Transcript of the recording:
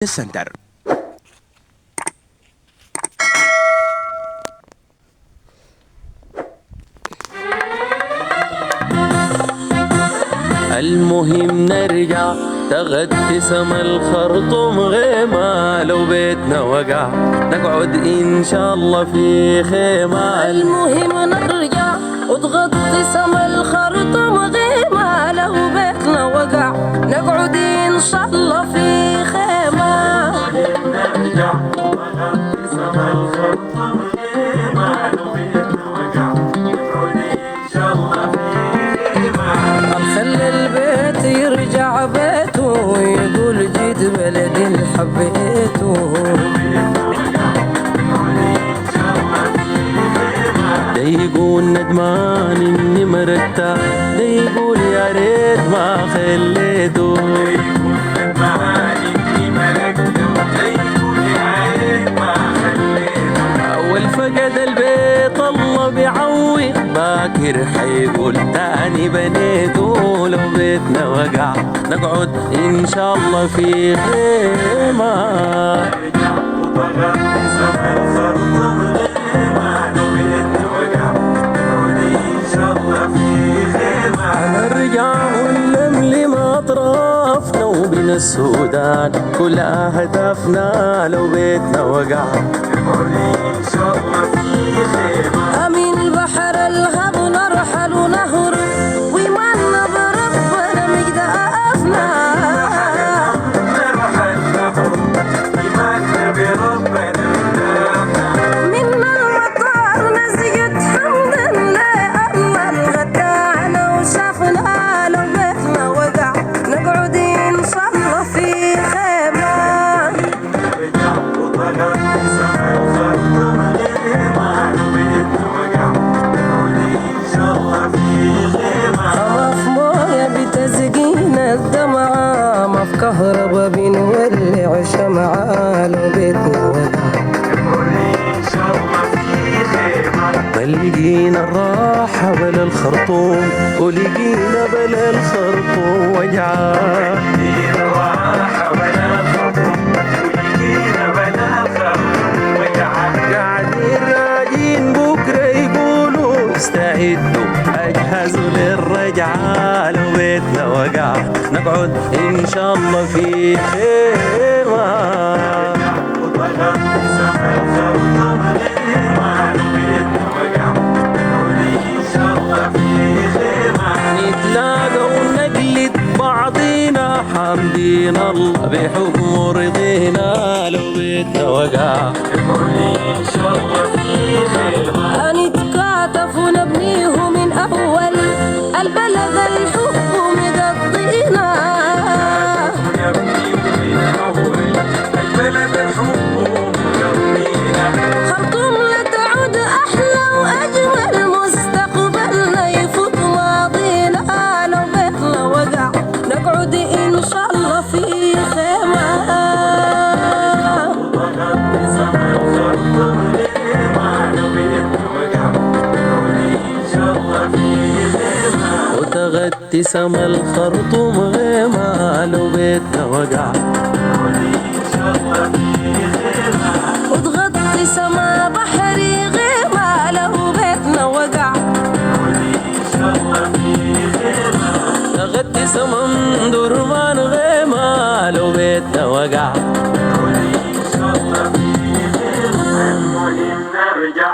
السنتر. المهم نرجع تغدي سما الخرطوم غيمة، لو بيتنا وقع نقعد إن شاء الله في خيمة. المهم نرجع وتغطي سما الخرطوم غيمة، لو بيتنا وقع نقعد إن شاء الله في خيمة. نرجع وتغطي سما الخرطوم غيمة، لو بيتنا وقع نقعد إن شاء الله في خيمة. خلي البيت يرجع بيته ويقول جيت بلدي اللي حبيته. ده يقول ندمان اني مرتاح، ده يقول يا ريت ما خليته. ده يقول ندمان اني مرتاح، ده يقول يا ريت ما خليته. اول فقد البيت الله بيعوض، باكر حيقول تاني بنيته. لو بيتنا وقع نقعد ان شاء الله في خيمة. نرجع وتغطي سما الخرطوم غيمة، لو بيتنا وقع نقعد ان شاء الله في خيمة. نرجع ونلملم اطرافنا وبين السودان كل اهدافنا، لو بيتنا وقع نقعد ان شاء الله في خيمة. أمين البحر الغاب نرحل ونهر وإيماننا بربنا مجدافنا. من المطار نزقت حمدا لله الغدانا وشافنا، لو بيتنا وقع نقعد إن شاء الله في خيمة. نرجع وتغطي سما الخرطوم غيمة، لو بيتنا وقع نقعد إن شاء الله في خيمة. ما في موية بتسقينا الدمعة، ما في كهربا بنولع شمعة، لو بيتنا وقع نقعد إن شاء الله في خيمة. ما لقينا الراحة بلا الخرطوم، ولقينا بلا الخرطوم وجعة. لقينا الراحة بلا الخرطوم، ولقينا بلا الخرطوم وجعة. قاعدين راجين بكرة يقولوا استعدوا اجهزوا للرجعة، لو بيتنا وقع نقعد ان شاء الله في خيمة. وتغطي سما الخرطوم غيمة، لو بيتنا وقع نقعد ان شاء الله في خيمة. نتلاقى ونقلد بعضينا حامدين الله بحكمه رضينا، لو بيتنا وقع نقعد ان شاء الله في خيمة. هنتكاتف ونبنيه من أول البلد الحب مقضينا. ونبني من أول البلد الحب مقضينا. خرطوم لتعود أحلى وأجمل، مستقبلنا يفوت ماضينا، لو بيتنا وقع نقعد إن شاء الله في خيمة. وتغطي سما الخرطوم غيمة، لو بيتنا وقع نقعد إن شاء الله في خيمة. وتغطي سما الخرطوم غيمة، لو بيتنا وقع نقعد إن شاء الله في خيمة. وتغطي سما بحري غيمة، لو بيتنا وقع نقعد إن شاء الله في خيمة. تغطي سما درمان غيمة، لو بيتنا وقع نقعد إن شاء الله في خيمة. المهم نرجع